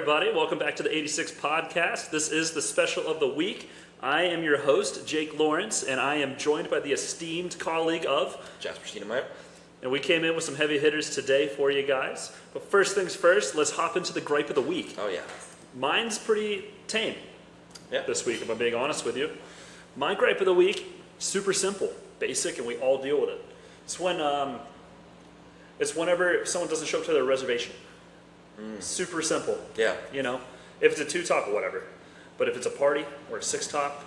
everybody. Welcome back to the 86 podcast. This is the special of the week. I am your host, Jake Lawrence, and I am joined by the esteemed colleague of Jasper Steenemeyer. And we came in with some heavy hitters today for you guys. But first things first, let's hop into the gripe of the week. Oh, yeah. Mine's pretty tame this week, if I'm being honest with you. My gripe of the week, super simple, basic, and we all deal with it. It's whenever someone doesn't show up to their reservation. Super simple. Yeah. You know, if it's a 2-top or whatever. But if it's a party or a 6-top,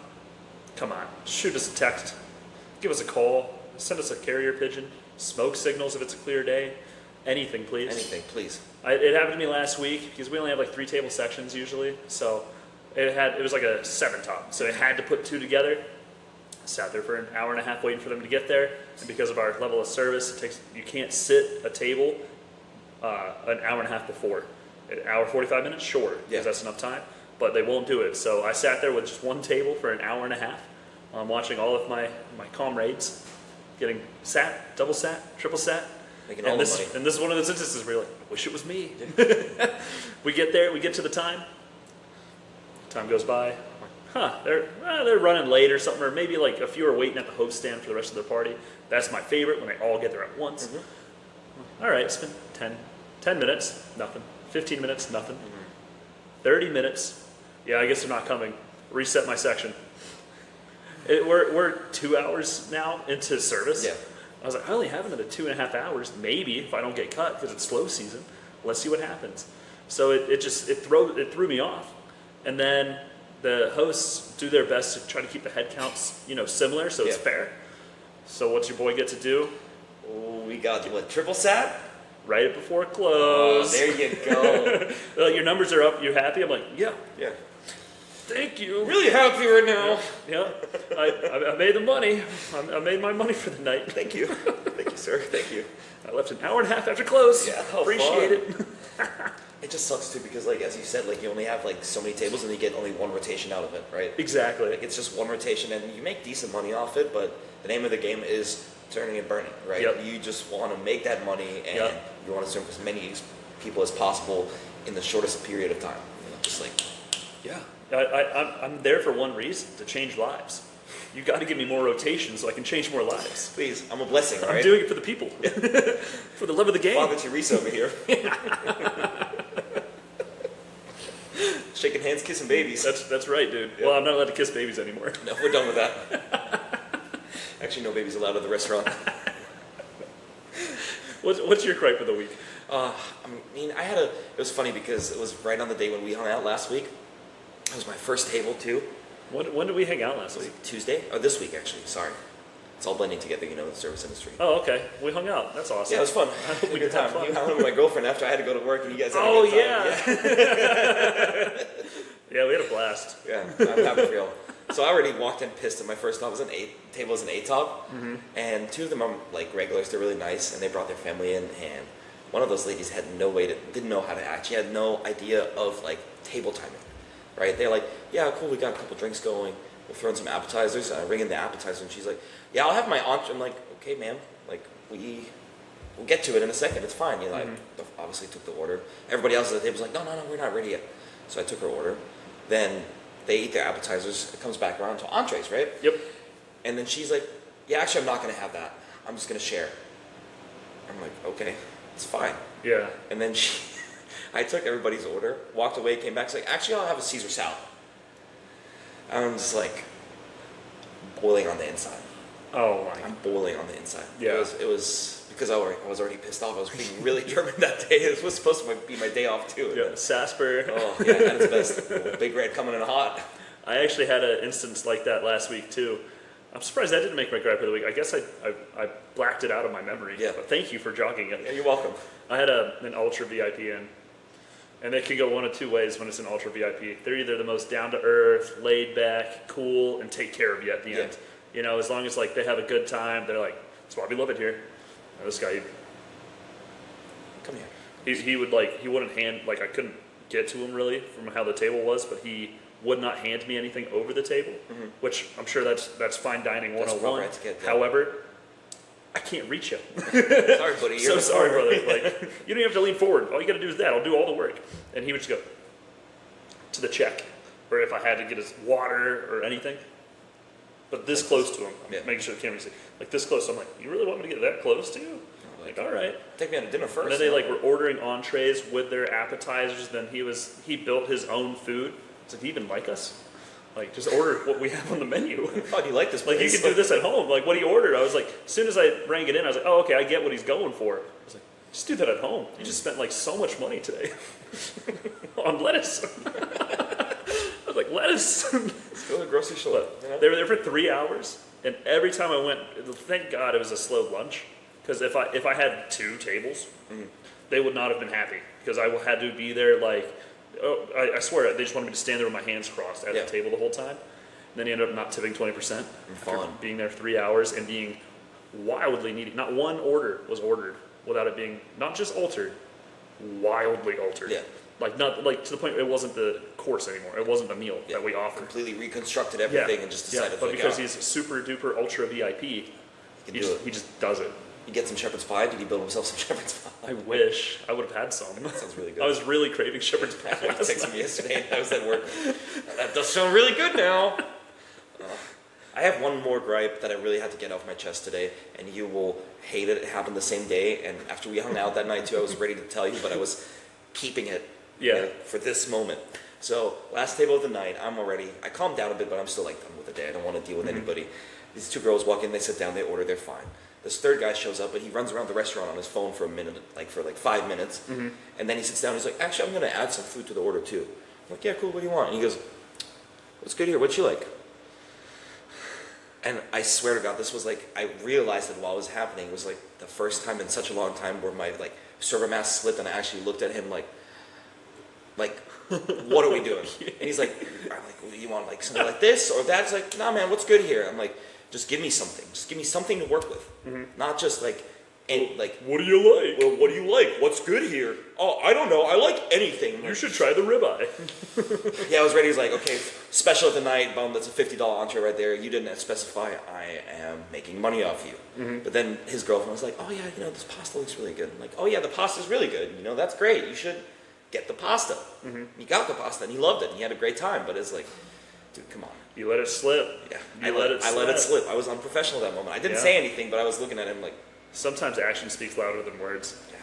come on, shoot us a text, give us a call, send us a carrier pigeon, smoke signals if it's a clear day, anything, please. Anything, please. It happened to me last week because we only have like 3 table sections usually, so it was like a 7-top, so it had to put 2 together. I sat there for an hour and a half waiting for them to get there, and because of our level of service, you can't sit a table an hour and a half before. An hour 45 minutes, sure, because that's enough time, but they won't do it. So I sat there with just 1 table for an hour and a half, watching all of my comrades getting sat, double sat, triple sat. Making all the money. And this is one of those instances where you're like, I wish it was me. We get there, we get to the time. Time goes by. They're running late or something, or maybe like a few are waiting at the host stand for the rest of their party. That's my favorite, when they all get there at once. All right, it's been 10 minutes, nothing. 15 minutes, nothing. 30 minutes, yeah, I guess they're not coming. Reset my section. We're 2 hours now into service. Yeah. I was like, I only have another 2.5 hours, maybe, if I don't get cut, because it's slow season. Let's see what happens. So it threw me off. And then the hosts do their best to try to keep the head counts, similar, so it's fair. So what's your boy get to do? Oh, we got, triple sat? Right before close. Oh, there you go. Your numbers are up. You happy? I'm like, yeah. Yeah. Thank you. Really happy right now. Yeah. I made the money. I made my money for the night. Thank you. Thank you, sir. Thank you. I left an hour and a half after close. Yeah. Appreciate it. It just sucks too because, as you said, you only have so many tables and you get only 1 rotation out of it, right? Exactly. It's just 1 rotation and you make decent money off it, but the name of the game is turning and burning, right? Yep. You just want to make that money and you want to serve as many people as possible in the shortest period of time. Yeah. I'm there for one reason, to change lives. You got to give me more rotations so I can change more lives. Please, I'm a blessing, right? I'm doing it for the people. For the love of the game. Father Teresa over here. Shaking hands, kissing babies. That's right, dude. Yeah. Well, I'm not allowed to kiss babies anymore. No, we're done with that. Actually, no babies allowed at the restaurant. What's your gripe of the week? It was funny because it was right on the day when we hung out last week. It was my first table, too. When did we hang out last week? Tuesday? Oh, this week, actually. Sorry. It's all blending together, the service industry. Oh, we hung out. That's awesome. Yeah, it was fun. I hope we good time. fun. You hung out with my girlfriend after I had to go to work, and you guys had a good time. Yeah. Yeah, we had a blast. Yeah, I'm happy for y'all. So I already walked in pissed, and my first table was an 8-top, and 2 of them are regulars. They're really nice, and they brought their family in, and one of those ladies didn't know how to act. She had no idea of table timing, right? They're like, yeah, cool, we got a couple drinks going. We'll throw in some appetizers. I bring in the appetizer, and she's like, yeah, I'll have my entree. I'm like, okay, ma'am, we'll get to it in a second. It's fine. Obviously took the order. Everybody else at the table was like, no, we're not ready yet. So I took her order. Then they eat their appetizers. It comes back around to entrees, right? Yep. And then she's like, yeah, actually, I'm not going to have that. I'm just going to share. I'm like, okay, it's fine. Yeah. And then I took everybody's order, walked away, came back, she's like, actually, I'll have a Caesar salad. I'm just boiling on the inside. Oh my. I'm boiling on the inside. Yeah. It was because I was already pissed off. I was being really German that day. It was supposed to be my day off too. Yeah, Sasper. Oh yeah, at its best. Oh, Big Red coming in hot. I actually had an instance like that last week too. I'm surprised that didn't make my gripe of the week. I guess I blacked it out of my memory. Yeah. But thank you for jogging it. Yeah, you're welcome. I had an Ultra VIP in. And it can go one of 2 ways when it's an Ultra VIP. They're either the most down-to-earth, laid-back, cool, and take care of you at the end. As long as they have a good time, they're like, that's why we love it here. And this guy, come here. He wouldn't hand, I couldn't get to him really from how the table was, but he would not hand me anything over the table, which I'm sure that's fine dining 101. However, I can't reach you. Sorry, buddy. So sorry, brother. You don't have to lean forward. All you got to do is that. I'll do all the work. And he would just go, to the check, or if I had to get his water or anything. But this Like close this. to him, I'm Yeah. making sure the camera see. Like this close, I'm like, you really want me to get that close to you? Like, all right. Take me out to dinner first. And then they like were ordering entrees with their appetizers. Then he built his own food. It's like, do you even like us? Like, just order what we have on the menu. Oh, do you like this Like, you place? can do this at home. Like, what he ordered, I was like, as soon as I rang it in, I was like, oh, okay, I get what he's going for. I was like, just do that at home. You just spent like so much money today on lettuce. I was like, lettuce. Let's go to the grocery store. But you know? they were there for 3 hours, and every time I went, thank God it was a slow lunch, because if I had 2 tables, they would not have been happy, because I had to be there like, oh, I swear, they just wanted me to stand there with my hands crossed at Yeah. the table the whole time. And then he ended up not tipping 20% after Fun. being there 3 hours and being wildly needy. Not one order was ordered without it being not just altered, wildly altered. Yeah. Like not like to the point where it wasn't the course anymore. It wasn't the meal Yeah. that we offered. Completely reconstructed everything and just decided, but like, because oh, he's super duper ultra VIP, he can he do just, it. he just does it. You get some shepherd's pie? Did he build himself some shepherd's pie? I wish I would have had some. Sounds really good. I was really craving shepherd's pie. I texted me yesterday. I was at work. That does sound really good now. I have one more gripe that I really had to get off my chest today, and you will hate it. It happened the same day, and after we hung out that night too, I was ready to tell you, but I was keeping it for this moment. So, last table of the night, I calmed down a bit, but I'm still like done with the day. I don't want to deal with anybody. These 2 girls walk in, they sit down, they order, they're fine. This third guy shows up, but he runs around the restaurant on his phone for a minute, for 5 minutes, and then he sits down and he's like, actually, I'm going to add some food to the order too. I'm like, yeah, cool, what do you want? And he goes, what's good here? What you like? And I swear to God, this was like, I realized that while it was happening, it was like the first time in such a long time where my like server mask slipped and I actually looked at him like, what are we doing? And he's like, you want like something like this or that? It's like, nah man, what's good here? I'm like, just give me something. Just give me something to work with. Not just like, What do you like? well, what do you like? What's good here? Oh, I don't know. I like anything. I'm You like, should try the ribeye. yeah, I was ready. He's like, okay, special of the night, boom, that's a $50 entree right there. You didn't specify, I am making money off you. But then his girlfriend was like, oh yeah, this pasta looks really good. I'm like, oh yeah, the pasta's really good. That's great. You should get the pasta. He got the pasta and he loved it and he had a great time. But it's like, dude, come on. You let it slip. Yeah, I let it slip. I was unprofessional that moment. I didn't Yeah. say anything, but I was looking at him like, Sometimes action speaks louder than words. yeah.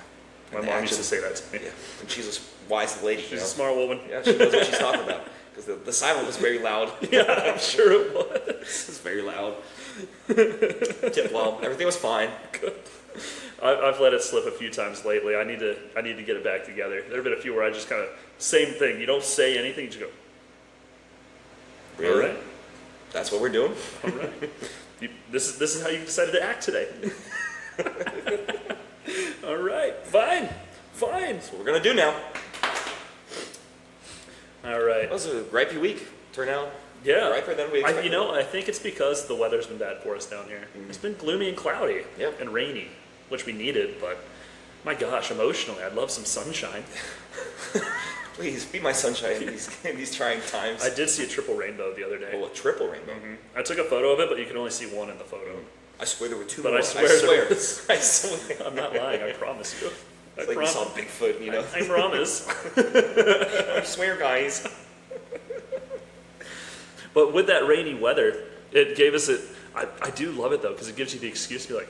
My And mom action- used to say that to me. Yeah, and she's a wise lady. She's a smart woman. Yeah, she knows what she's talking about. Because the silent was very loud. Yeah, I'm sure it was. It's very loud. Well, everything was fine. I've let it slip a few times lately. I need to get it back together. There have been a few where I just kind of same thing. You don't say anything. You just go. Really? All right. That's what we're doing. All right. This is how you decided to act today. All right. Fine. That's what we're gonna do now. All right. That was a gripey week. Turnout. Yeah. Griper than we expected. I think it's because the weather's been bad for us down here. It's been gloomy and cloudy Yep. and rainy, which we needed, but my gosh, emotionally, I'd love some sunshine. Please be my sunshine in these trying times. I did see a triple rainbow the other day. Oh, a triple rainbow. I took a photo of it, but you can only see one in the photo. I swear there were 2 But more. I swear there was. I swear. I'm not lying, I promise you. I It's like promise. we saw Bigfoot, I promise. I swear, guys. But with that rainy weather, it gave us I do love it though, because it gives you the excuse to be like,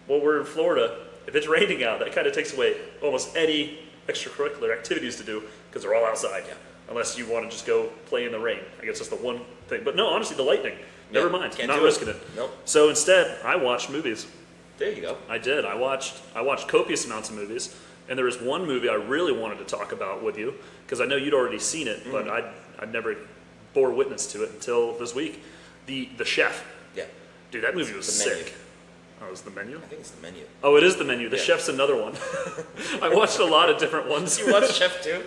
well, we're in Florida. If it's raining out, that kind of takes away almost any extracurricular activities to do because they're all outside. Yeah. Unless you want to just go play in the rain. I guess that's the one thing. But no, honestly, the lightning. Never mind. Can't Not do risking it. Nope. So instead, I watched movies. There you go. I did. I watched copious amounts of movies, and there was one movie I really wanted to talk about with you because I know you'd already seen it, but I'd never bore witness to it until this week. The Chef. Yeah. Dude, that movie was The Menu. sick. Oh, it was The Menu? I think it's the menu. Oh, it is The Menu. The Yeah. Chef's another one. I watched a lot of different ones. You watch Chef too?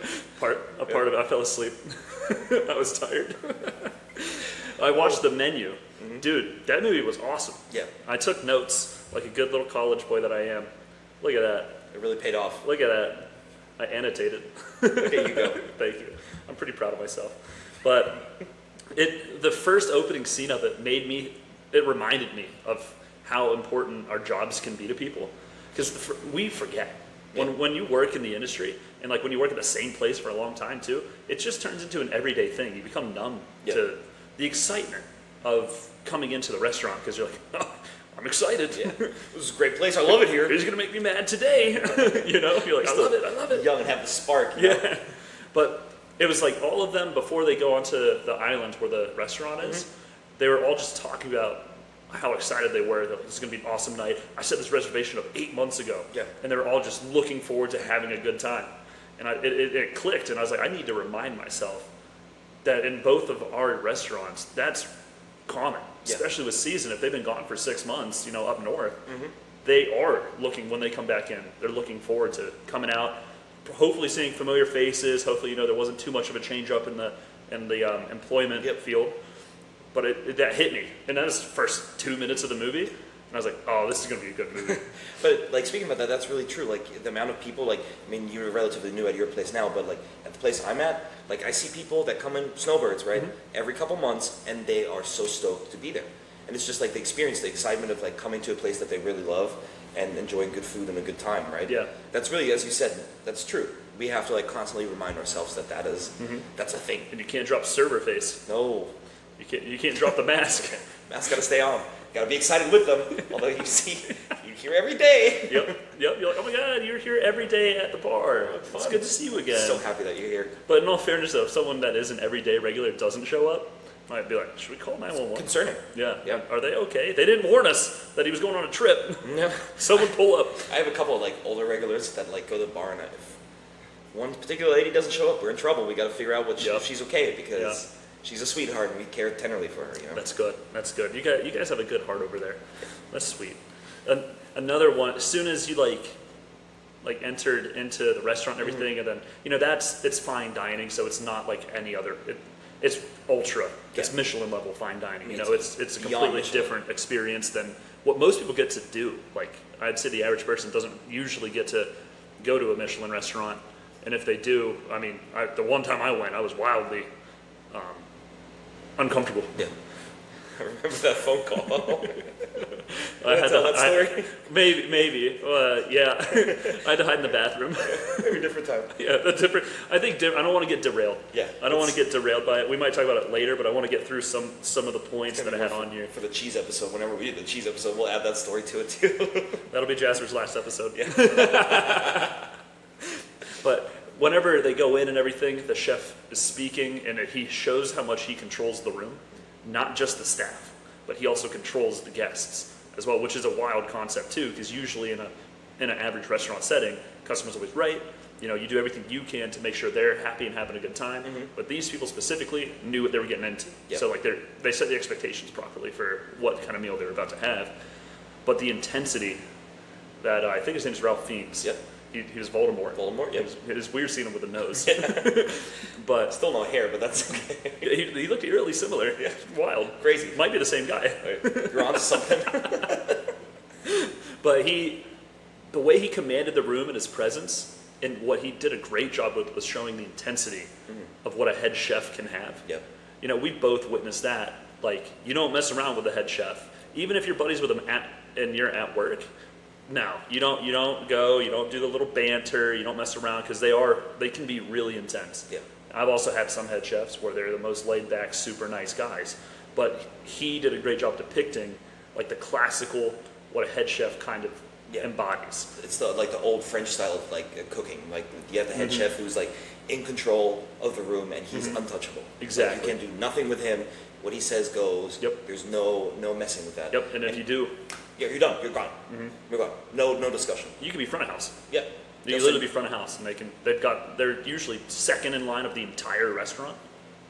A part of it. I fell asleep. I was tired. I watched The Menu. Dude, that movie was awesome. Yeah. I took notes like a good little college boy that I am. Look at that. It really paid off. Look at that. I annotated. There you go. Thank you. I'm pretty proud of myself. But the first opening scene of it reminded me of how important our jobs can be to people. Because we forget. Yeah. When you work in the industry, And like when you work at the same place for a long time too, it just turns into an everyday thing. You become numb to the excitement of coming into the restaurant because you're like, oh, I'm excited. Yeah. This is a great place. I love it here. Who's gonna make me mad today? You know, you're like, I love it. Young and have the spark. You know? But it was like all of them before they go onto the island where the restaurant is. They were all just talking about how excited they were that this is going to be an awesome night. I set this reservation up 8 months ago. Yeah. And they were all just looking forward to having a good time. And it clicked, and I was like, I need to remind myself that in both of our restaurants, that's common, especially with season. If they've been gone for 6 months, you know, up north, they are looking, when they come back in, they're looking forward to coming out, hopefully seeing familiar faces. Hopefully, you know, there wasn't too much of a change up in the employment field. But that hit me, and that was the first 2 minutes of the movie, and I was like, "Oh, this is gonna be a good movie." But like speaking about that, that's really true. Like the amount of people, like I mean, you're relatively new at your place now, but like at the place I'm at, like I see people that come in snowbirds, right, every couple months, and they are so stoked to be there, and it's just like the experience, the excitement of like coming to a place that they really love and enjoying good food and a good time, right? Yeah. That's really, as you said, that's true. We have to like constantly remind ourselves that that's a thing. And you can't drop server face. No. You can't drop the mask. Mask gotta stay on. Gotta be excited with them. Although you hear every day. Yep. You're like, oh my God, you're here every day at the bar. It's good to see you again. So happy that you're here. But in all fairness, though, if someone that is an everyday regular doesn't show up, might be like, should we call 911? Concerning. Yeah. Are they okay? They didn't warn us that he was going on a trip. No. Someone pull up. I have a couple of like older regulars that like go to the bar, and if one particular lady doesn't show up, we're in trouble. We got to figure out if she's okay because. She's a sweetheart, and we care tenderly for her. You know? That's good. That's good. You guys have a good heart over there. That's sweet. Another one. As soon as you like entered into the restaurant and everything, and then you know it's fine dining, so it's not like any other. It's ultra. It's Michelin level fine dining. You know, it's a completely different experience than what most people get to do. Like I'd say the average person doesn't usually get to go to a Michelin restaurant, and if they do, I mean, the one time I went, I was wildly uncomfortable. Yeah. I remember that phone call. I had tell that story? Maybe. Yeah. I had to hide in the bathroom. Maybe different time. Yeah, I think I don't want to get derailed. Yeah. I don't want to get derailed by it. We might talk about it later, but I want to get through some of the points that I had on here. For the cheese episode, whenever we do the cheese episode, we'll add that story to it too. That'll be Jasper's last episode. Yeah. But whenever they go in and everything, the chef is speaking, and he shows how much he controls the room, not just the staff, but he also controls the guests as well, which is a wild concept too, because usually in an average restaurant setting, customers always right. You know, you do everything you can to make sure they're happy and having a good time. But these people specifically knew what they were getting into, so like they set the expectations properly for what kind of meal they were about to have. But the intensity that I think his name is Ralph Fiennes. Yep. He was Voldemort. Voldemort, yeah. It was weird seeing him with a nose. But still no hair, but that's okay. He looked eerily similar. Yeah. Wild. Crazy. Might be the same guy. You're onto something. But the way he commanded the room and his presence, and what he did a great job with was showing the intensity of what a head chef can have. Yep. You know, we both witnessed that. Like, you don't mess around with the head chef. Even if you're buddies with him and you're at work, no, you don't go, you don't do the little banter, you don't mess around, because they can be really intense. Yeah. I've also had some head chefs where they're the most laid back, super nice guys, but he did a great job depicting like the classical, what a head chef kind of embodies. It's the old French style of like cooking. Like you have the head chef who's like in control of the room, and he's untouchable. Exactly. Like, you can't do nothing with him. What he says goes. Yep. There's no messing with that. Yep. And if you do, yeah, you're done. You're gone. You're gone. No discussion. You can be front of house. Yeah. You can literally be front of house, and they're usually second in line of the entire restaurant,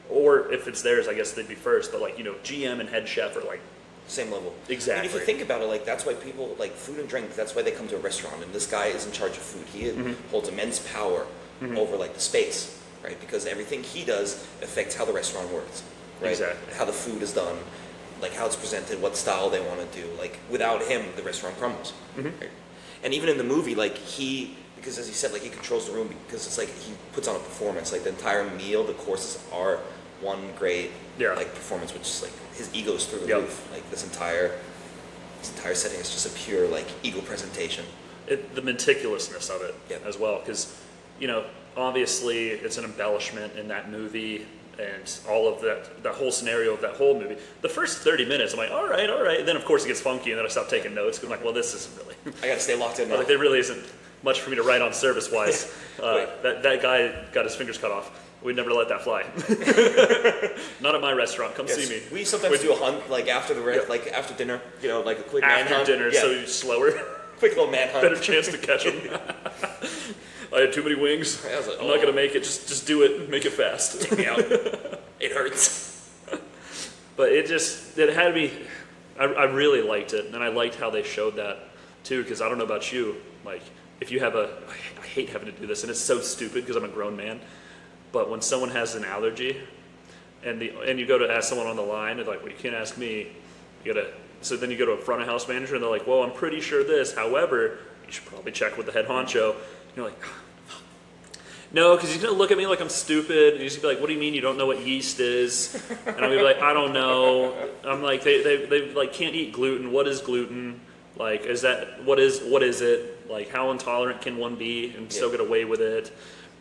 or if it's theirs, I guess they'd be first. But like, you know, GM and head chef are like same level. Exactly. And if you think about it, like that's why people like food and drink. That's why they come to a restaurant, and this guy is in charge of food. He holds immense power over like the space, right? Because everything he does affects how the restaurant works, right? Exactly. How the food is done, like how it's presented, what style they want to do. Like without him, the restaurant crumbles. Right? And even in the movie, like because as he said, like he controls the room because it's like he puts on a performance. Like the entire meal, the courses are one great like performance, which is like his ego's through the roof. Like this entire setting is just a pure like ego presentation. The meticulousness of it as well, because obviously it's an embellishment in that movie and all of that whole scenario of that whole movie. The first 30 minutes, I'm like, all right. And then, of course, it gets funky, and then I stop taking notes because I'm like, well, this isn't really. I got to stay locked in now. Like, there really isn't much for me to write on service-wise. That guy got his fingers cut off. We'd never let that fly. Not at my restaurant. Come see me. We sometimes do a hunt, like after after dinner, like a quick After manhunt. dinner, so you're slower. Quick little manhunt. Better chance to catch him. I had too many wings. I was like, I'm not gonna make it. Just do it. Make it fast. Take me out. It hurts. But it had me. I really liked it, and I liked how they showed that too. Because I don't know about you, like if you have I hate having to do this, and it's so stupid because I'm a grown man. But when someone has an allergy, and you go to ask someone on the line, they're like, well, you can't ask me. So then you go to a front of house manager, and they're like, well, I'm pretty sure this. However, you should probably check with the head honcho. And you're like, no, because he's going to look at me like I'm stupid. And he's going to be like, what do you mean you don't know what yeast is? And I'm going to be like, I don't know. I'm like, they like can't eat gluten. What is gluten? Like, what is it? Like, how intolerant can one be and still get away with it?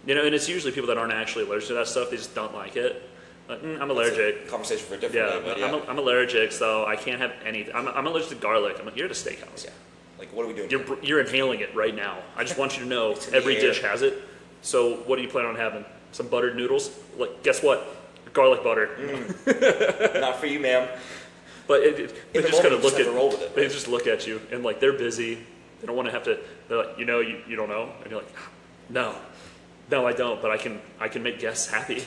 And it's usually people that aren't actually allergic to that stuff. They just don't like it. Like, I'm allergic. Conversation for a different day, but I'm allergic, so I can't have anything. I'm allergic to garlic. I'm like, you're at a steakhouse. Yeah. Like, what are we doing? You're inhaling it right now. I just want you to know every dish has it. So what do you plan on having? Some buttered noodles? Like, guess what? Garlic butter. Not for you, ma'am. But they just kind of look roll with it. They just look at you and like they're busy. They don't want to have to. They're like, you don't know, and you're like, no, I don't. But I can make guests happy.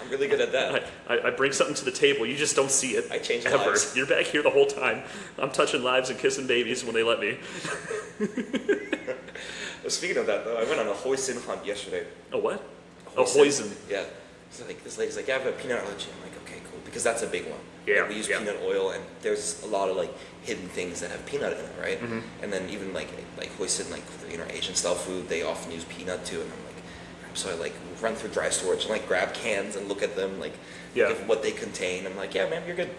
I'm really good at that. I bring something to the table. You just don't see it. I change ever. lives. You're back here the whole time. I'm touching lives and kissing babies when they let me. Speaking of that, though, I went on a hoisin hunt yesterday. A what? A hoisin. Yeah. So like this lady's like, I have a peanut allergy. I'm like, okay, cool, because that's a big one. Yeah. Like, we use peanut oil, and there's a lot of like hidden things that have peanut in it, right? Mm-hmm. And then even like hoisin, like Asian style food, they often use peanut too. And I'm like, so I like run through dry storage and like grab cans and look at them, like look at what they contain. I'm like, yeah, man, you're good.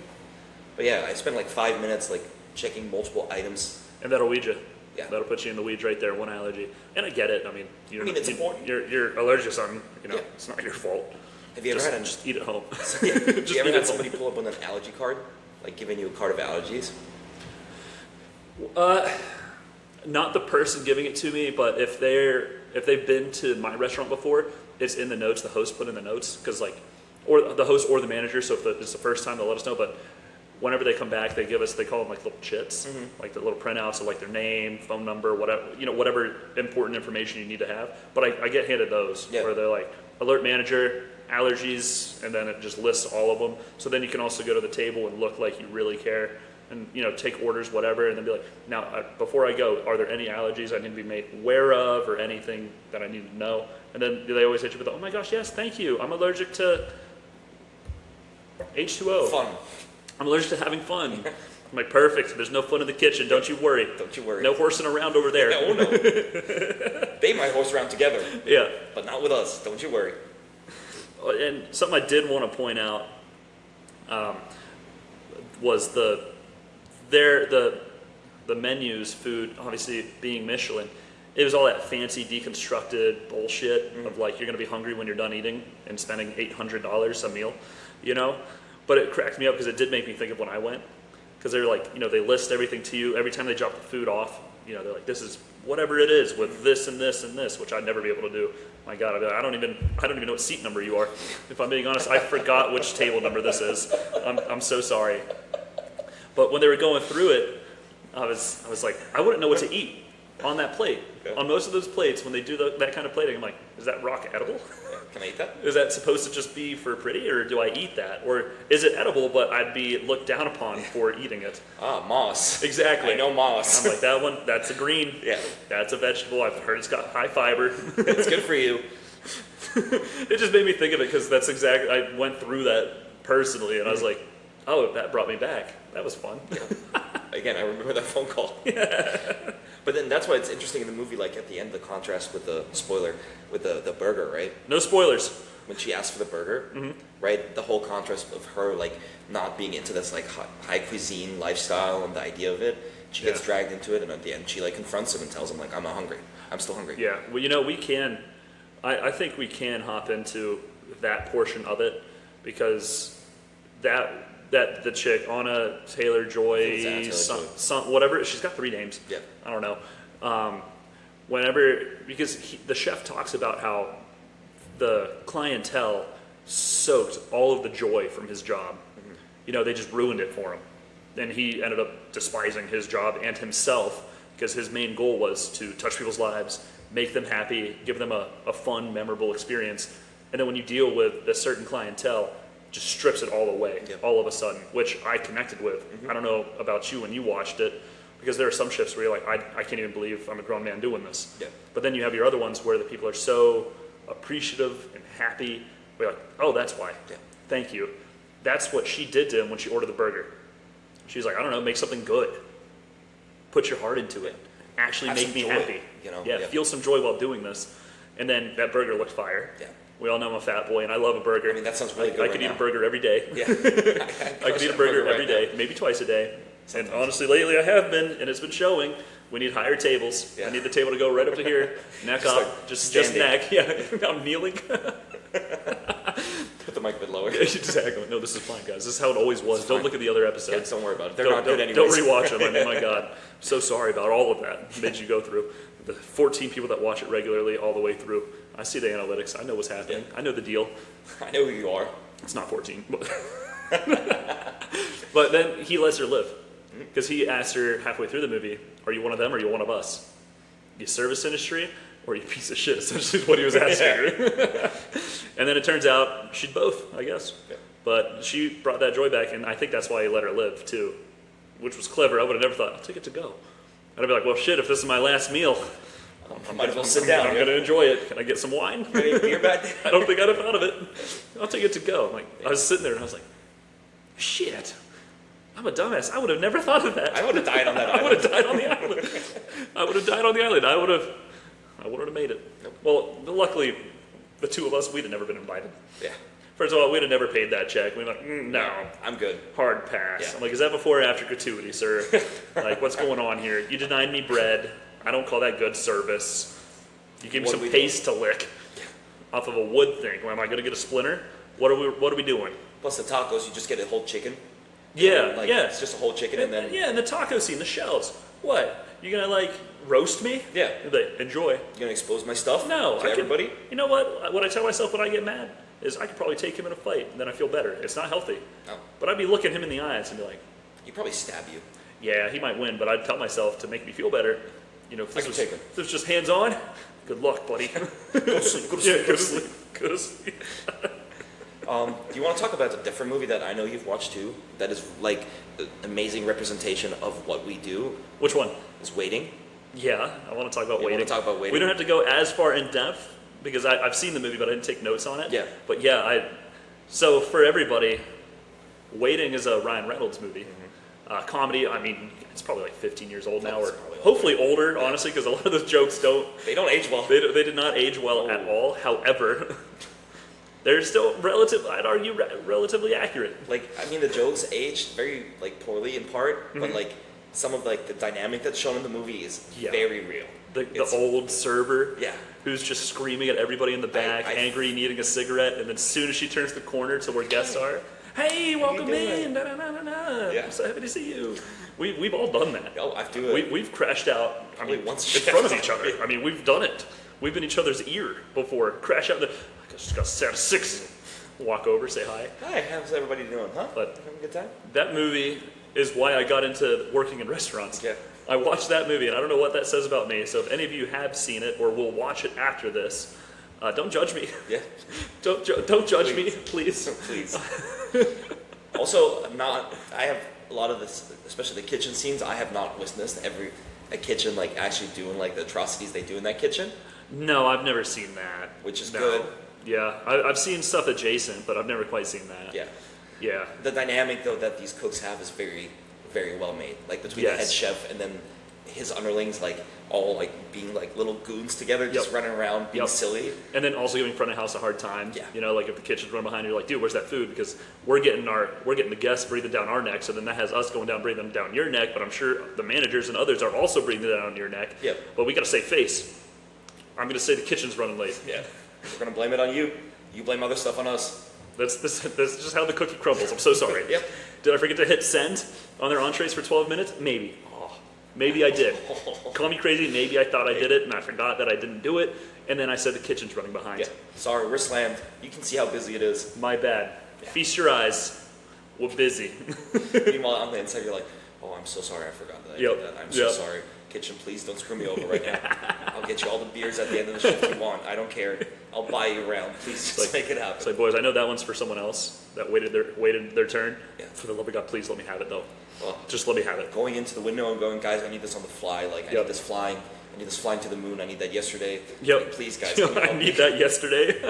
But yeah, I spent like 5 minutes like checking multiple items. And that'll weed you. Yeah. That'll put you in the weeds right there, one allergy. And I get it. I mean, it's important. You're allergic to something, it's not your fault. Have you ever had just eat at home. Yeah. Have you ever had somebody pull up with an allergy card? Like giving you a card of allergies? Not the person giving it to me, but if they've been to my restaurant before, it's in the notes. The host put in the notes because or the host or the manager. So if it's the first time, they'll let us know. But whenever they come back, they call them like little chits, like the little printouts of like their name, phone number, whatever important information you need to have. But I get handed those where they're like alert manager, allergies, and then it just lists all of them. So then you can also go to the table and look like you really care. And take orders, whatever, and then be like, now before I go, are there any allergies I need to be made aware of, or anything that I need to know? And then they always hit you with, oh my gosh, yes, thank you. I'm allergic to H2O. Fun. I'm allergic to having fun. I'm like, perfect. There's no fun in the kitchen. Don't you worry. Don't you worry. No horsing around over there. No. They might horse around together. Yeah. But not with us. Don't you worry. And something I did want to point out was the menus, food, obviously being Michelin, it was all that fancy deconstructed bullshit of like you're going to be hungry when you're done eating and spending $800 a meal, But it cracked me up because it did make me think of when I went, because they're like, they list everything to you every time they drop the food off. They're like, this is whatever it is with this and this and this, which I'd never be able to do. My God, I'd be like, I don't even know what seat number you are. If I'm being honest, I forgot which table number this is. I'm so sorry. But when they were going through it, I was like, I wouldn't know what to eat on that plate. Yeah. On most of those plates, when they do that kind of plating, I'm like, is that rock edible? Can I eat that? Is that supposed to just be for pretty, or do I eat that? Or is it edible, but I'd be looked down upon for eating it? Ah, moss. Exactly. I know moss. I'm like, that one, that's a green. Yeah. That's a vegetable. I've heard it's got high fiber. It's good for you. It just made me think of it because that's exactly, I went through that personally, and I was like, oh, that brought me back. That was fun. Yeah. Again, I remember that phone call. Yeah. But then that's why it's interesting in the movie, like at the end, the contrast with the spoiler, with the burger, right? No spoilers. When she asked for the burger, right? The whole contrast of her like not being into this like high cuisine lifestyle and the idea of it. She gets dragged into it, and at the end, she like confronts him and tells him like, "I'm not hungry. I'm still hungry." Yeah. Well, we can. I think we can hop into that portion of it because that the chick Anna Taylor Joy, whatever, she's got 3 names. Yeah. I don't know. Because the chef talks about how the clientele soaked all of the joy from his job. Mm-hmm. You know, they just ruined it for him. And he ended up despising his job and himself because his main goal was to touch people's lives, make them happy, give them a fun, memorable experience. And then when you deal with a certain clientele, just strips it all away, all of a sudden, which I connected with. Mm-hmm. I don't know about you when you watched it, because there are some shifts where you're like, I can't even believe I'm a grown man doing this. Yeah. But then you have your other ones where the people are so appreciative and happy. We're like, oh, that's why. Yeah. Thank you. That's what she did to him when she ordered the burger. She's like, I don't know, make something good. Put your heart into it. Actually have make me joy, happy. You know? Yeah, feel some joy while doing this. And then that burger looked fire. Yeah. We all know I'm a fat boy and I love a burger. I mean, that sounds really good. I could eat a burger every day. Yeah. I could eat a burger every day, maybe twice a day. Sometimes. And honestly, lately I have been, and it's been showing. We need higher tables. Yeah. I need the table to go right up to here, neck up, like just neck. Yeah, I'm kneeling. Put the mic a bit lower. Exactly. No, this is fine, guys. This is how it always was. Don't look at the other episodes. Yeah, don't worry about it. They're not good anyways. Don't rewatch them. I mean, my God. I'm so sorry about all of that. Made you go through. The 14 people that watch it regularly all the way through. I see the analytics. I know what's happening. Yeah. I know the deal. I know who you are. It's not 14. But then he lets her live. Because he asked her halfway through the movie, are you one of them or are you one of us? You service industry or you piece of shit, essentially is what he was asking her. And then it turns out she'd both, I guess. Yeah. But she brought that joy back, and I think that's why he let her live, too. Which was clever. I would have never thought, I'll take it to go. I'd be like, well, shit, if this is my last meal, I might as well sit down. I'm going to enjoy it. Can I get some wine? Any beer back? I don't think I'd have thought of it. I'll take it to go. Like, I was sitting there, and I was like, shit. I'm a dumbass. I would have never thought of that. I would have died on that island. I would have died on the island. I would have died on the island. I wouldn't have made it. Nope. Well, luckily, the two of us, we'd have never been invited. Yeah. First of all, we'd have never paid that check. We'd be like, no. I'm good. Hard pass. Yeah. I'm like, is that before or after gratuity, sir? Like, what's going on here? You denied me bread. I don't call that good service. You gave me some paste to lick off of a wood thing. Am I going to get a splinter? What are we doing? Plus the tacos, you just get a whole chicken. Yeah, like, yeah. It's just a whole chicken and then... Yeah, and the taco scene, the shells. What? You gonna, like, roast me? Yeah. Enjoy. You gonna expose my stuff? No. To everybody? You know what I tell myself when I get mad is I could probably take him in a fight and then I feel better. It's not healthy. No. But I'd be looking him in the eyes and be like... He'd probably stab you. Yeah, he might win, but I'd tell myself to make me feel better. You know, if this was just hands-on, good luck, buddy. Go to sleep. Go to sleep. Yeah, go to sleep. Go to sleep. Do you want to talk about a different movie that I know you've watched too? That is like an amazing representation of what we do. Which one? Is Waiting. Yeah, I want to talk about Waiting. Want to talk about Waiting? We don't have to go as far in depth because I've seen the movie, but I didn't take notes on it. Yeah. But yeah, so for everybody, Waiting is a Ryan Reynolds movie. Mm-hmm. Comedy. I mean, it's probably like 15 years old now, or hopefully older, honestly, because a lot of those jokes don't age well. They did not age well at all. However. They're still I'd argue, relatively accurate. Like, I mean, the jokes aged very, like, poorly in part, but, like, some of, like, the dynamic that's shown in the movie is very real. The old server who's just screaming at everybody in the back, angry, needing a cigarette, and then as soon as she turns the corner to where guests are, hey, welcome in, Yeah. I'm so happy to see you. We've all done that. Oh, I've done it. We've crashed out, once in front of each other. I mean, we've done it. We've been each other's ear before. Crash out just got set 6. Walk over, say hi. Hi, how's everybody doing, huh? But having a good time? That movie is why I got into working in restaurants. Yeah. I watched that movie, and I don't know what that says about me. So if any of you have seen it or will watch it after this, don't judge me. Yeah. don't judge me, please. Please. Also, I have a lot of this, especially the kitchen scenes. I have not witnessed a kitchen like actually doing like the atrocities they do in that kitchen. No, I've never seen that. Which is good. Yeah, I've seen stuff adjacent, but I've never quite seen that. Yeah. Yeah. The dynamic, though, that these cooks have is very, very well made. Like, between the head chef and then his underlings, like, all, like, being, like, little goons together, just running around, being silly. And then also giving front of house a hard time. Yeah. You know, like, if the kitchen's run behind you, you're like, dude, where's that food? Because we're getting the guests breathing down our neck, so then that has us going down, breathing down your neck, but I'm sure the managers and others are also breathing down your neck. Yeah. But we gotta save face. I'm gonna say the kitchen's running late. Yeah. We're gonna blame it on you. You blame other stuff on us. That's just how the cookie crumbles. I'm so sorry. Yep. Did I forget to hit send on their entrees for 12 minutes? Maybe. Maybe I did. Call me crazy. Maybe I thought I did it and I forgot that I didn't do it. And then I said the kitchen's running behind. Yeah. Sorry, we're slammed. You can see how busy it is. My bad. Yeah. Feast your eyes. We're busy. Meanwhile, on the inside, you're like, oh, I'm so sorry. I forgot that I did that. I'm so sorry. Kitchen, please don't screw me over right now. I'll get you all the beers at the end of the shift you want. I don't care. I'll buy you around. Please just make it happen. It's like, boys, I know that one's for someone else that waited their turn. Yeah. For the love of God, please let me have it though. Well, just let me have it. Going into the window and going, guys, I need this on the fly. Like, I need this flying. I need this flying to the moon. I need that yesterday. Yep. Like, please, guys. I need that yesterday.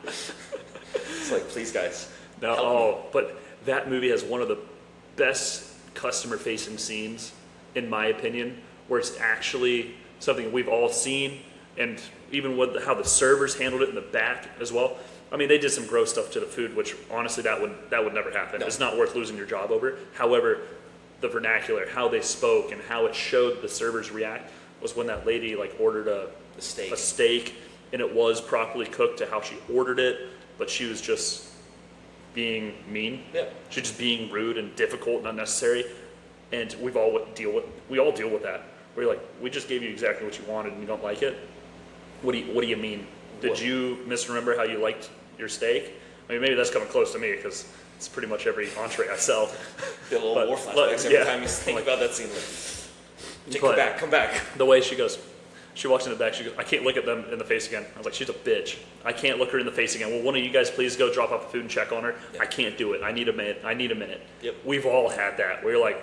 It's like, please, guys. No, but that movie has one of the best customer-facing scenes, in my opinion, where it's actually something we've all seen, and even with how the servers handled it in the back as well. I mean, they did some gross stuff to the food, which honestly, that would never happen. No. It's not worth losing your job over. However, the vernacular, how they spoke, and how it showed the servers react was when that lady like ordered a steak, and it was properly cooked to how she ordered it, but she was just being mean. Yeah. She's just being rude and difficult and unnecessary. And we all deal with that. We're like, we just gave you exactly what you wanted and you don't like it. What do you mean? Did you misremember how you liked your steak? I mean, maybe that's coming close to me because it's pretty much every entree I sell. Feel a little war flashbacks every time you think about that scene. Like, come back. The way she goes, she walks in the back, she goes, I can't look at them in the face again. I was like, she's a bitch. I can't look her in the face again. Well, one of you guys please go drop off the food and check on her. Yeah. I can't do it. I need a minute. Yep. We've all had that. We're like,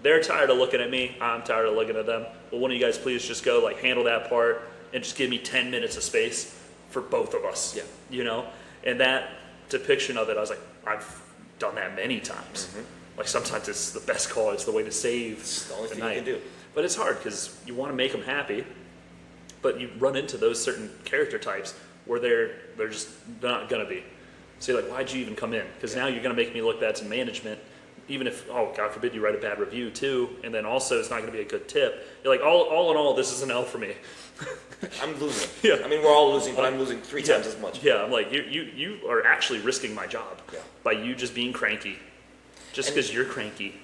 they're tired of looking at me. I'm tired of looking at them. Well, one of you guys please just go like handle that part and just give me 10 minutes of space for both of us. Yeah. You know? And that depiction of it, I was like, I've done that many times. Mm-hmm. Like sometimes it's the best call. It's the way to save it's the only the thing night. you can do. But it's hard because you want to make them happy, but you run into those certain character types where they're just not gonna be. So you're like, why'd you even come in? Because now you're gonna make me look bad to management. Even if, oh, God forbid, you write a bad review too, and then also it's not going to be a good tip. You're like, all in all, this is an L for me. I'm losing. Yeah. I mean, we're all losing, but I'm losing three times as much. Yeah, I'm like, you are actually risking my job by you just being cranky, just because you're cranky.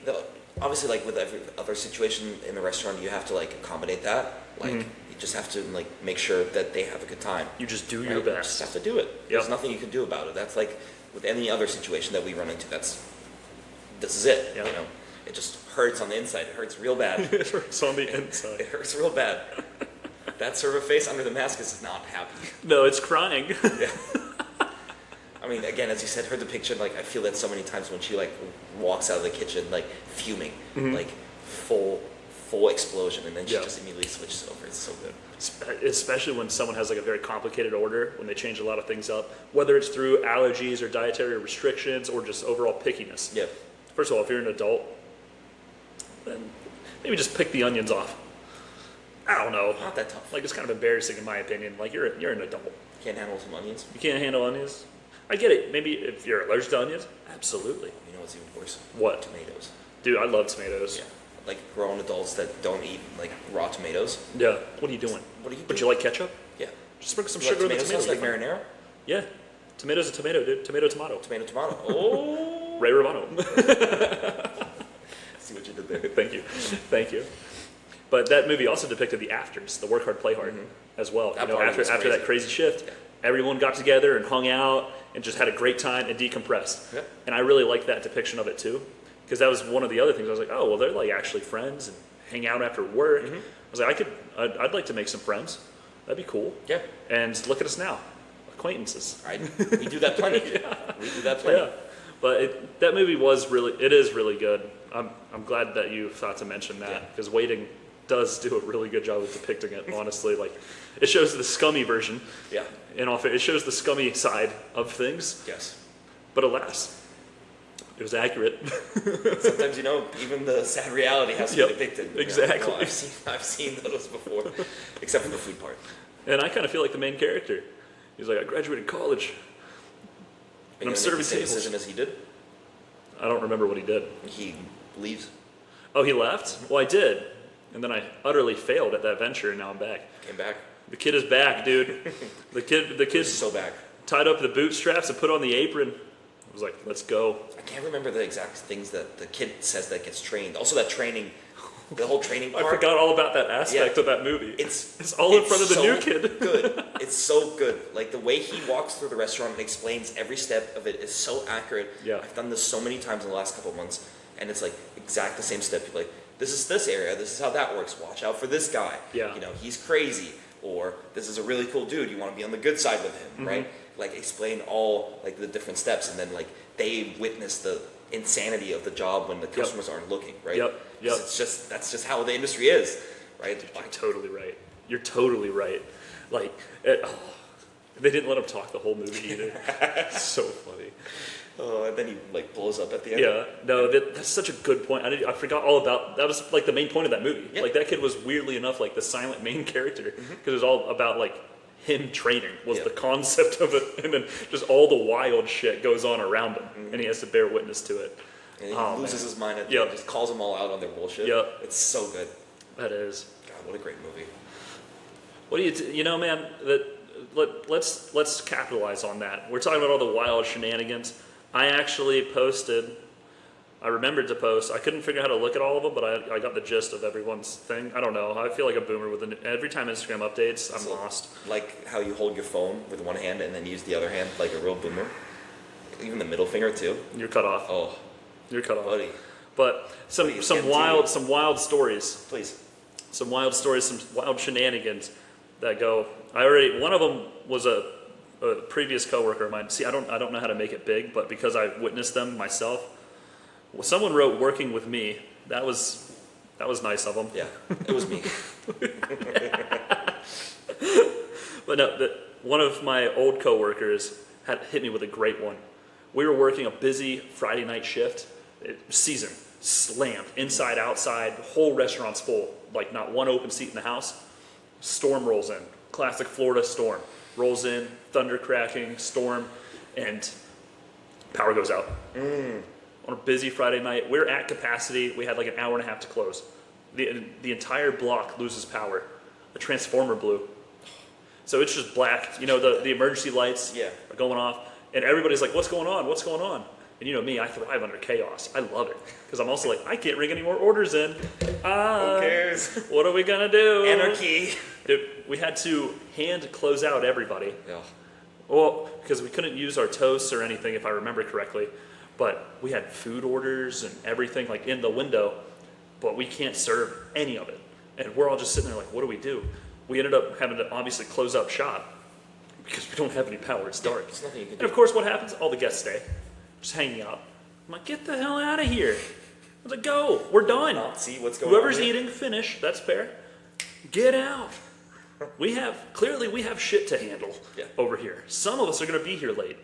Obviously, like with every other situation in the restaurant, you have to like accommodate that. Like, you just have to like make sure that they have a good time. You just do your best. You just have to do it. There's nothing you can do about it. That's like with any other situation that we run into. This is it. Yeah. You know, it just hurts on the inside. It hurts real bad. It hurts on the inside. It hurts real bad. That server face under the mask is not happy. No, it's crying. Yeah. I mean, again, as you said, her depiction, like I feel that so many times when she like walks out of the kitchen, like fuming, like full explosion, and then she just immediately switches over. It's so good. Especially when someone has like a very complicated order, when they change a lot of things up, whether it's through allergies or dietary restrictions or just overall pickiness. Yeah. First of all, if you're an adult, then maybe just pick the onions off. I don't know. Not that tough. Like, it's kind of embarrassing in my opinion. Like, you're an adult. Can't handle some onions? You can't handle onions? I get it. Maybe if you're allergic to onions, absolutely. You know what's even worse? What? Tomatoes. Dude, I love tomatoes. Yeah. Like grown adults that don't eat like raw tomatoes. Yeah. What are you doing? What are you doing? But you like ketchup? Yeah. Just sprinkle some You sugar on like the tomato tomatoes. sauce like marinara? Yeah. Tomato's a tomato, dude. Tomato. Tomato. Oh. Ray Romano. See what you did there. Thank you. But that movie also depicted the afters, the work hard, play hard, as well. That you know, part was after that crazy shift, everyone got together and hung out and just had a great time and decompressed. Yeah. And I really liked that depiction of it too, because that was one of the other things. I was like, oh, well, they're like actually friends and hang out after work. I was like, I'd like to make some friends. That'd be cool. Yeah. And look at us now, acquaintances. Right. We do that plenty. We do that plenty. Yeah. But that movie is really good. I'm glad that you thought to mention that, because Waiting does do a really good job of depicting it, honestly. Like, it shows the scummy version. Yeah. And it shows the scummy side of things. Yes. But alas, it was accurate. Sometimes, even the sad reality has to be depicted. Exactly. I've seen those before, except for the food part. And I kind of feel like the main character. He's like, I graduated college. And I'm serving tables. Decision as he did. I don't remember what he did. He leaves. Oh, he left? Well, I did. And then I utterly failed at that venture, and now I'm back. Came back. The kid is back, dude. The kid's So back. tied up the bootstraps and put on the apron. I was like, let's go. I can't remember the exact things that the kid says that gets trained. Also, that training, the whole training part. I forgot all about that aspect of that movie. It's all in front of the so new kid. Good. It's so good. Like the way he walks through the restaurant and explains every step of it is so accurate. Yeah. I've done this so many times in the last couple of months, and it's like exact the same step. You're like, this is this area. This is how that works. Watch out for this guy. Yeah. You know, he's crazy. Or this is a really cool dude. You want to be on the good side with him, right? Like explain all like the different steps, and then like they witness the insanity of the job when the customers aren't looking, right? Yep. 'Cause it's just that's just how the industry is, right? You're totally right. You're totally right. Like, they didn't let him talk the whole movie either. It's so funny. Oh, and then he like blows up at the end. Yeah, no, that's such a good point. I forgot all about that. Was like the main point of that movie. Yeah. Like that kid was weirdly enough like the silent main character because it was all about like him training was the concept of it, and then just all the wild shit goes on around him, and he has to bear witness to it. And he loses his mind at the Yep. end, just calls them all out on their bullshit. Yep. It's so good. That is. God, what a great movie. What do you know, man? Let's capitalize on that. We're talking about all the wild shenanigans. I actually posted. I remembered to post. I couldn't figure out how to look at all of them, but I got the gist of everyone's thing. I don't know. I feel like a boomer with every time Instagram updates, I'm lost. Like how you hold your phone with one hand and then use the other hand like a real boomer. Even the middle finger too. You're cut off. Oh, You're cut off. buddy. But some wild stories. Please. Some wild stories, some wild shenanigans that go. One of them was a previous coworker of mine. See, I don't know how to make it big, but because I witnessed them myself, someone wrote "working with me." That was nice of them. Yeah, it was me. But no, one of my old coworkers had hit me with a great one. We were working a busy Friday night shift. Season slammed inside, outside. Whole restaurant's full. Like not one open seat in the house. Storm rolls in. Classic Florida storm. Rolls in, thunder cracking, storm, and power goes out. On a busy Friday night, we're at capacity. We had like an hour and a half to close. The entire block loses power. The transformer blew. So it's just black. You know, the emergency lights are going off. And everybody's like, what's going on? What's going on? And you know me, I thrive under chaos. I love it. Because I'm also like, I can't ring any more orders in. Who cares? What are we going to do? Anarchy. Dude, we had to hand close out everybody. Yeah. Well, because we couldn't use our toasts or anything, if I remember correctly. But we had food orders and everything like in the window, but we can't serve any of it. And we're all just sitting there like, what do we do? We ended up having to obviously close up shop because we don't have any power. It's dark. There's nothing you can And do. of course, what happens? All the guests stay, just hanging out. I'm like, get the hell out of here. I was like, go. We're done. Not see what's going Whoever's on here. eating, finish. That's fair. Get out. We have shit to handle over here. Some of us are going to be here late.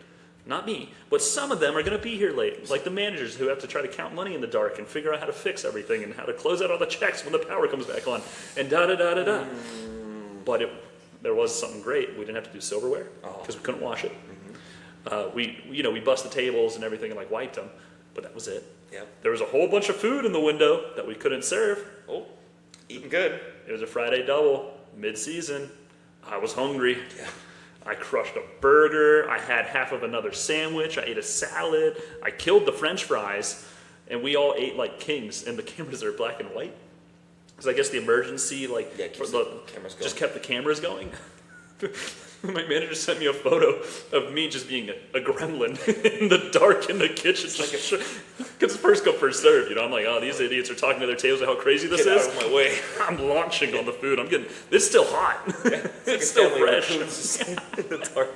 Not me, but some of them are going to be here late. Like the managers who have to try to count money in the dark and figure out how to fix everything and how to close out all the checks when the power comes back on and da-da-da-da-da. But there was something great. We didn't have to do silverware because we couldn't wash it. We bust the tables and everything and like wiped them, but that was it. Yep. There was a whole bunch of food in the window that we couldn't serve. Oh, eating good. It was a Friday double, mid-season. I was hungry. Yeah. I crushed a burger. I had half of another sandwich. I ate a salad. I killed the French fries, and we all ate like kings. And the cameras are black and white, because I guess the emergency keeps the cameras going. just kept the cameras going. My manager sent me a photo of me just being a gremlin in the dark in the kitchen. Because first come, first serve, you know. I'm like, oh, these idiots are talking to their tables about how crazy this Get is. out of my way. I'm launching on the food. I'm getting, this is still hot. It's still fresh. in the dark.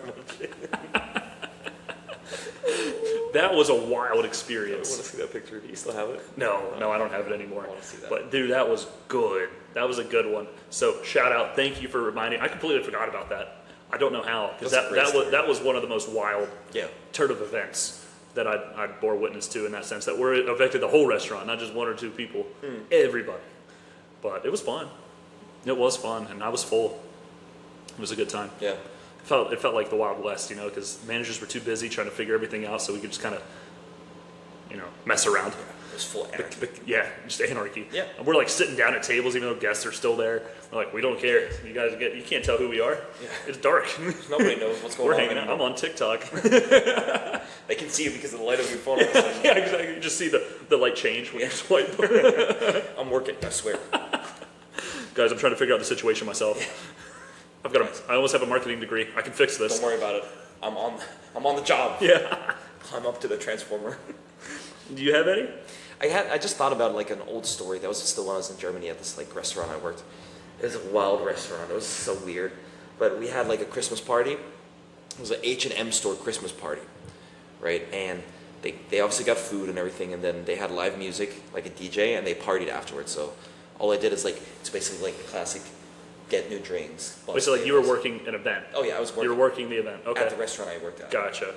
That was a wild I want experience. to see that picture. Do you still have it? No, I don't have it anymore. I wanna see that. But dude, that was good. That was a good one. So shout out, thank you for reminding. I completely forgot about that. I don't know how, because That's a great story. that was one of the most wild Yeah. turn of events that I bore witness to in that sense. That it affected the whole restaurant, not just one or two people, everybody. But it was fun. It was fun, and I was full. It was a good time. Yeah. It felt like the Wild West, you know, because managers were too busy trying to figure everything out, so we could just kind of mess around. It was full anarchy. Yeah, just anarchy. Yeah. And we're like sitting down at tables even though guests are still there. We're like, we don't care. You can't tell who we are. Yeah. It's dark. Nobody knows what's going We're on. hanging out. I'm on TikTok. They can see you because of the light of your phone. Yeah, exactly. You just see the light change when you swipe. I'm working, I swear. Guys, I'm trying to figure out the situation myself. I almost have a marketing degree. I can fix this. Don't worry about it. I'm on the job. Yeah. Climb up to the transformer. Do you have any? I just thought about like an old story. That was still when I was in Germany at this like restaurant I worked. It was a wild restaurant. It was so weird. But we had like a Christmas party. It was an H&M store Christmas party, right? And they obviously got food and everything, and then they had live music, like a DJ, and they partied afterwards. So all I did is like, it's basically like the classic get new drinks. Wait, so like you were working an event? Oh yeah, I was working. You were working the event, okay. At the restaurant I worked at. Gotcha.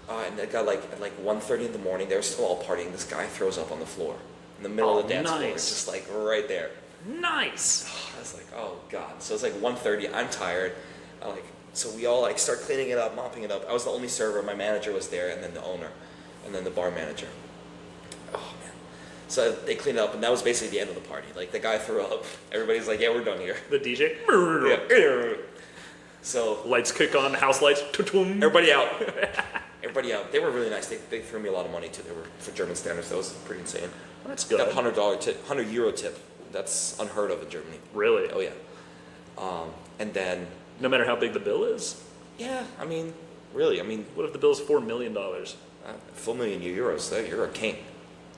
And it got like at like 1:30 in the morning. They were still all partying. This guy throws up on the floor in the middle of the dance floor. It's just like right there. Nice. I was like, oh god. So it's like 1:30. I'm tired. So we all like start cleaning it up, mopping it up. I was the only server. My manager was there, and then the owner, and then the bar manager. Oh man. So they cleaned it up, and that was basically the end of the party. Like the guy threw up. Everybody's like, yeah, we're done here. The DJ. Yeah. So lights kick on. House lights. Everybody out. Everybody out. They were really nice. They threw me a lot of money too. They were for German standards. That was pretty insane. That's good. Got $100 tip, €100 tip. That's unheard of in Germany. Really? Oh yeah. And then. No matter how big the bill is. Yeah, I mean, really, I mean. What if the bill is $4 million? €4 million. You're a king.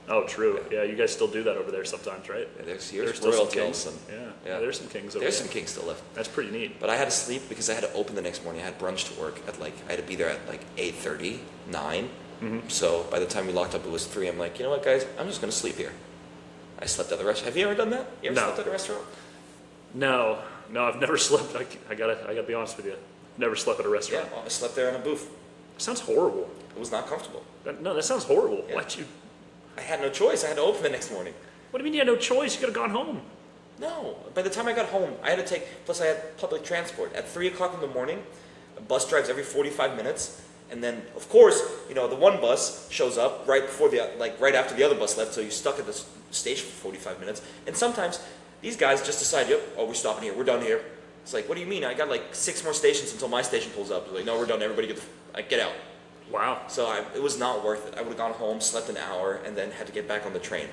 Oh, true. Yeah, you guys still do that over there sometimes, right? Yeah, there's still royalties. some kings. Yeah, there's some kings over there. There's there. some kings still left. That's pretty neat. But I had to sleep because I had to open the next morning. I had brunch to work at I had to be there at 8:30, 9. Mm-hmm. So by the time we locked up, it was 3. I'm like, you know what, guys? I'm just going to sleep here. I slept at the restaurant. Have you ever done that? You ever slept at a restaurant? No, I've never slept. I gotta be honest with you. Never slept at a restaurant. Yeah, I slept there in a booth. Sounds horrible. It was not comfortable. No, that sounds horrible. Yeah. Why'd you? I had no choice. I had to open the next morning. What do you mean you had no choice? You could have gone home. No. By the time I got home, I had to take. Plus, I had public transport at 3 o'clock in the morning. A bus drives every 45 minutes, and then, of course, the one bus shows up right before right after the other bus left. So you're stuck at the station for 45 minutes. And sometimes these guys just decide, yep, oh, we're stopping here. We're done here. It's like, what do you mean? I got 6 more stations until my station pulls up. They're like, no, we're done. Everybody get out. Wow. So it was not worth it. I would have gone home, slept an hour, and then had to get back on the train.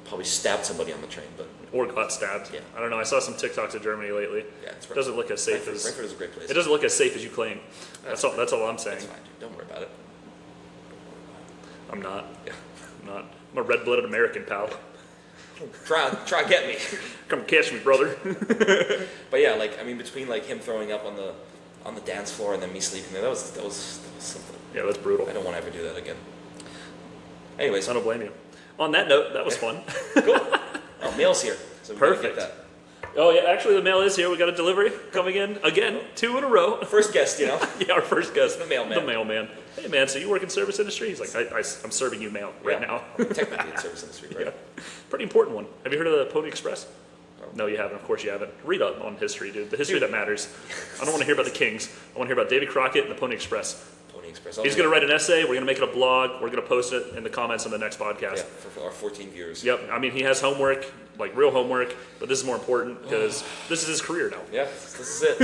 Probably stabbed somebody on the train, but. Or got stabbed. Yeah. I don't know. I saw some TikToks of Germany lately. Yeah, it's right. It doesn't look as safe as. Frankfurt is a great place. It doesn't look as safe as you claim. That's all I'm saying. That's fine, dude. Don't worry about it. I'm not. Yeah. I'm not. I'm a red-blooded American, pal. Try get me. Come catch me, brother. But yeah, between him throwing up on the dance floor and then me sleeping there, that was something. Yeah, that's brutal. I don't want to ever do that again. Anyways, I don't blame you. On that note, that was fun. Cool. Oh, mail's here. So we Perfect. Get that. Oh yeah, actually the mail is here. We got a delivery coming in again, 2 in a row. First guest, Yeah, our first guest, the mailman. The mailman. Hey man, so you work in service industry? He's like, I'm serving you mail right now. Technically, in service industry, right? Yeah. Pretty important one. Have you heard of the Pony Express? No, you haven't. Of course you haven't. Read up on history, dude. The history that matters. I don't want to hear about the kings. I want to hear about Davy Crockett and the Pony Express. Pony Express. He's going to write an essay. We're going to make it a blog. We're going to post it in the comments on the next podcast. Yeah, for our 14 viewers. Yep. I mean, he has homework, real homework, but this is more important because this is his career now. Yeah, this is it.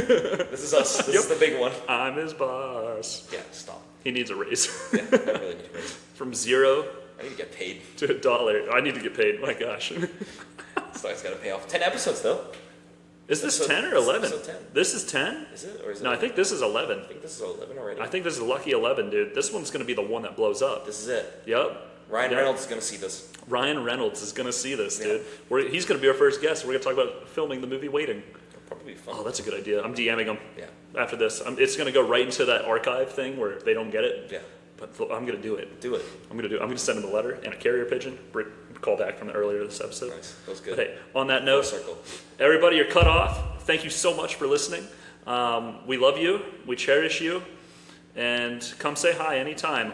This is us. This is the big one. I'm his boss. Yeah, stop. He needs a raise. Yeah, I really need a raise. From 0 I need to get paid. to $1. I need to get paid. My gosh. So it's got to pay off. 10 episodes though. Is this 10 or 11? Episode 10. This is 10? Is it? Or is it? No, I think this is 11. I think this is 11 already. I think this is lucky 11, dude. This one's going to be the one that blows up. This is it. Yep. Ryan Reynolds is going to see this. Ryan Reynolds is going to see this, dude. He's going to be our first guest. We're going to talk about filming the movie Waiting. It'll probably be fun. Oh, that's a good idea. I'm DMing him. Yeah. After this. It's going to go right into that archive thing where they don't get it. Yeah. But I'm going to do it. Do it. I'm going to send him a letter and a carrier pigeon. Call back from earlier this episode. Nice. That was good. But hey, on that note, circle. Everybody, you're cut off. Thank you so much for listening. We love you. We cherish you. And come say hi anytime.